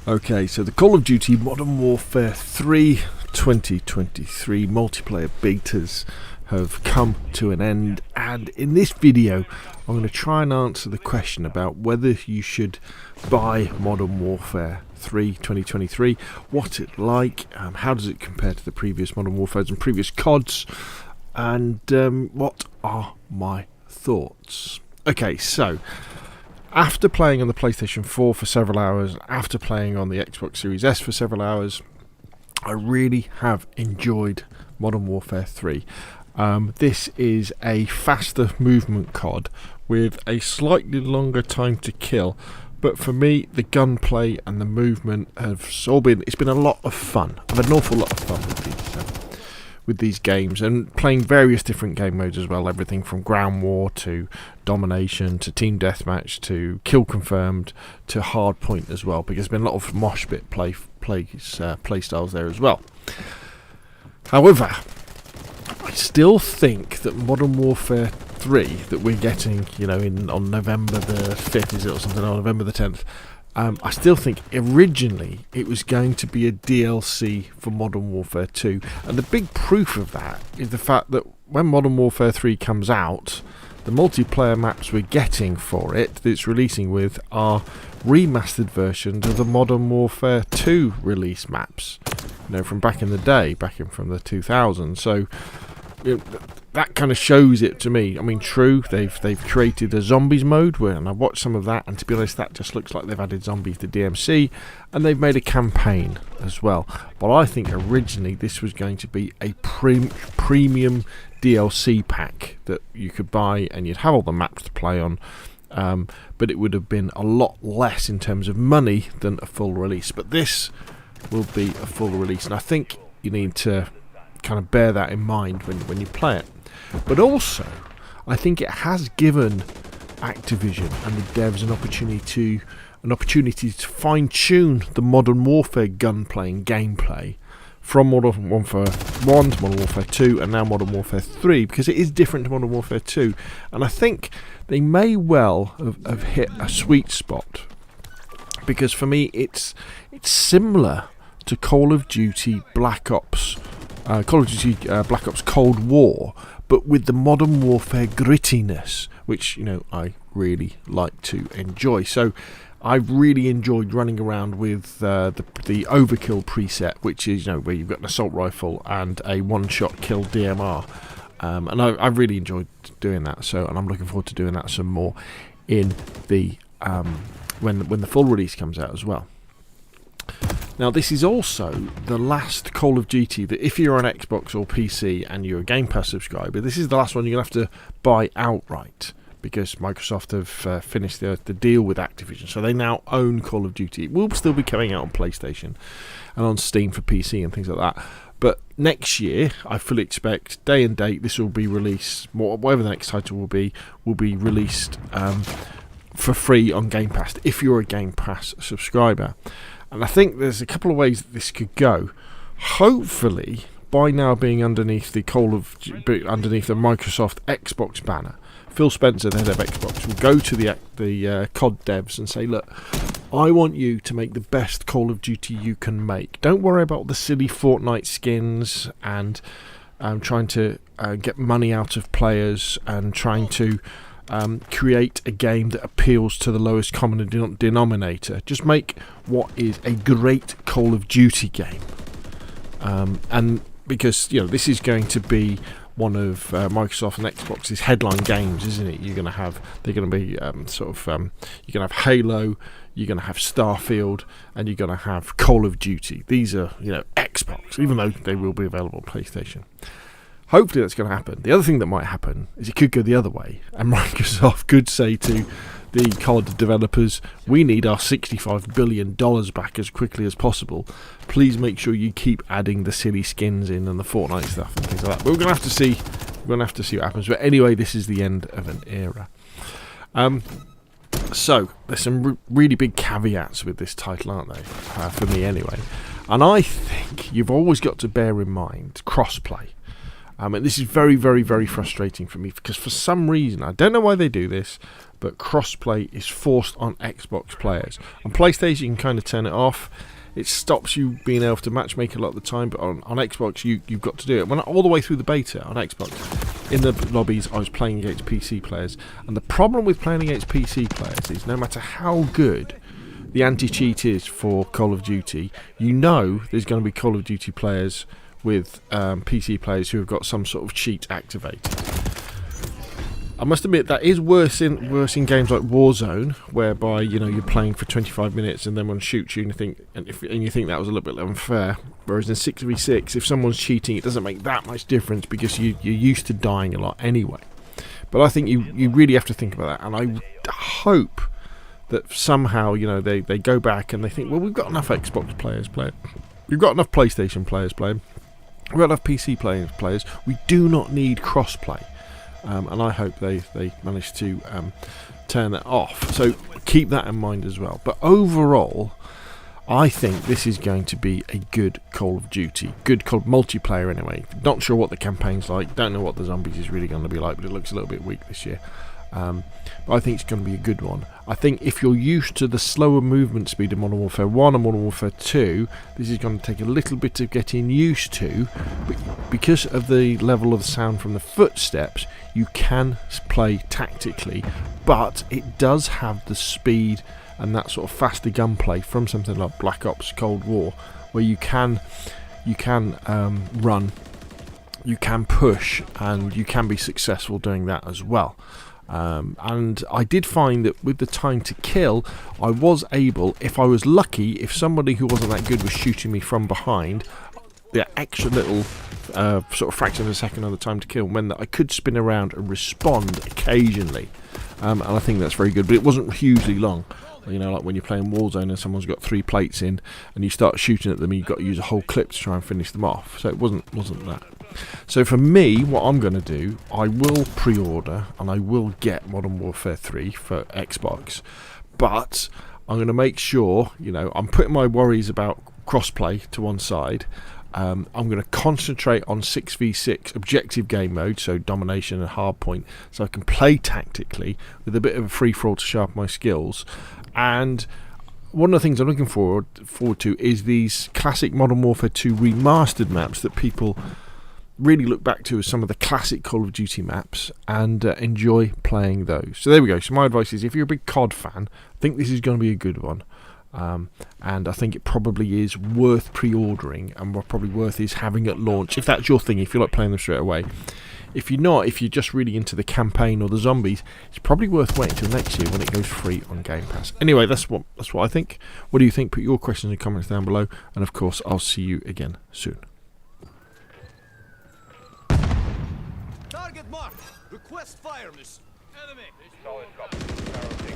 Okay, so the Call of Duty Modern Warfare 3 2023 multiplayer betas have come to an end, and in this video I'm going to try and answer the question about whether you should buy Modern Warfare 3 2023, what's it like, how does it compare to the previous Modern Warfares and previous CODs, and what are my thoughts. Okay, so after playing on the PlayStation 4 for several hours, after playing on the Xbox Series S for several hours, I really have enjoyed Modern Warfare 3. This is a faster movement COD with a slightly longer time to kill, but for me the gunplay and the movement have all been, it's been a lot of fun. I've had an awful lot of fun with these games, and playing various different game modes as well, everything from ground war to domination to team deathmatch to kill confirmed to hardpoint as well, because there's been a lot of mosh pit play styles there as well. However, I still think that Modern Warfare 3 that we're getting, on November the 5th, is it, or something, or November the 10th, I still think originally it was going to be a DLC for Modern Warfare 2, and the big proof of that is the fact that when Modern Warfare 3 comes out, the multiplayer maps we're getting for it that it's releasing with are remastered versions of the Modern Warfare 2 release maps, from back in the day, from the 2000s. So that kind of shows it to me. I mean, true, they've created a zombies mode and I watched some of that, and to be honest, that just looks like they've added zombies to DMC, and they've made a campaign as well. But I think originally this was going to be a premium DLC pack that you could buy, and you'd have all the maps to play on, but it would have been a lot less in terms of money than a full release. But this will be a full release, and I think you need to kind of bear that in mind when you play it. But also, I think it has given Activision and the devs an opportunity to fine-tune the Modern Warfare gunplay and gameplay from Modern Warfare 1 to Modern Warfare 2 and now Modern Warfare 3, because it is different to Modern Warfare 2, and I think they may well have hit a sweet spot, because for me it's similar to Call of Duty Black Ops Cold War, but with the Modern Warfare grittiness, which I really like to enjoy. So I've really enjoyed running around with the overkill preset, which is where you've got an assault rifle and a one-shot kill DMR, and I've really enjoyed doing that. And I'm looking forward to doing that some more in the when the full release comes out as well. Now, this is also the last Call of Duty that, if you're on Xbox or PC and you're a Game Pass subscriber, this is the last one you're going to have to buy outright, because Microsoft have finished the deal with Activision, so they now own Call of Duty. It will still be coming out on PlayStation and on Steam for PC and things like that, but next year, I fully expect, day and date, this will be released, whatever the next title will be released for free on Game Pass, if you're a Game Pass subscriber. And I think there's a couple of ways that this could go. Hopefully, by now being underneath the Microsoft Xbox banner, Phil Spencer, the head of Xbox, will go to the COD devs and say, look, I want you to make the best Call of Duty you can make. Don't worry about the silly Fortnite skins and trying to get money out of players and trying to create a game that appeals to the lowest common denominator. Just make what is a great Call of Duty game, and because this is going to be one of Microsoft and Xbox's headline games, isn't it? They're going to be you're going to have Halo, you're going to have Starfield, and you're going to have Call of Duty. These are Xbox, even though they will be available on PlayStation. Hopefully that's going to happen. The other thing that might happen is it could go the other way, and Microsoft could say to the COD developers, we need our $65 billion back as quickly as possible. Please make sure you keep adding the silly skins in and the Fortnite stuff and things like that. But we're going to have to see. We're going to have to see what happens. But anyway, this is the end of an era. So there's some really big caveats with this title, aren't they? For me, anyway. And I think you've always got to bear in mind crossplay. And this is very, very, very frustrating for me because for some reason, I don't know why they do this, but crossplay is forced on Xbox players. On PlayStation, you can kind of turn it off. It stops you being able to matchmake a lot of the time, but on Xbox, you've got to do it. When all the way through the beta on Xbox, in the lobbies, I was playing against PC players. And the problem with playing against PC players is no matter how good the anti-cheat is for Call of Duty, you know there's going to be Call of Duty players with PC players who have got some sort of cheat activated. I must admit that is worse in games like Warzone, whereby you're playing for 25 minutes and then one shoots you and you think that was a little bit unfair. Whereas in 6v6, if someone's cheating, it doesn't make that much difference because you're used to dying a lot anyway. But I think you really have to think about that, and I hope that somehow they go back and they think, well, we've got enough Xbox players playing, we've got enough PlayStation players playing, we've got enough PC players. We do not need crossplay. And I hope they manage to turn that off. So keep that in mind as well. But overall, I think this is going to be a good Call of Duty. Good multiplayer anyway. Not sure what the campaign's like. Don't know what the zombies is really going to be like, but it looks a little bit weak this year. But I think it's going to be a good one. I think if you're used to the slower movement speed of Modern Warfare 1 and Modern Warfare 2, this is going to take a little bit of getting used to. But because of the level of sound from the footsteps, you can play tactically, but it does have the speed and that sort of faster gunplay from something like Black Ops Cold War, where you can run, you can push, and you can be successful doing that as well. And I did find that with the time to kill, I was able, if I was lucky, if somebody who wasn't that good was shooting me from behind, the extra little sort of fraction of a second on the time to kill meant that I could spin around and respond occasionally. And I think that's very good, but it wasn't hugely long. Like when you're playing Warzone and someone's got 3 plates in and you start shooting at them, and you've got to use a whole clip to try and finish them off. So it wasn't that. So for me, what I'm going to do, I will pre-order and I will get Modern Warfare 3 for Xbox, but I'm going to make sure, I'm putting my worries about crossplay to one side. I'm going to concentrate on 6v6 objective game mode, so domination and hardpoint, so I can play tactically with a bit of a free-for-all to sharpen my skills. And one of the things I'm looking forward to is these classic Modern Warfare 2 remastered maps that people really look back to as some of the classic Call of Duty maps, and enjoy playing those. So there we go. So my advice is, if you're a big COD fan, I think this is going to be a good one. And I think it probably is worth pre-ordering, and what probably worth is having at launch, if that's your thing, if you like playing them straight away. If you're not, if you're just really into the campaign or the zombies, it's probably worth waiting until next year when it goes free on Game Pass. Anyway, that's what I think. What do you think? Put your questions and comments down below, and of course I'll see you again soon. Target marked. Request fire mission. Enemy. Solid copy.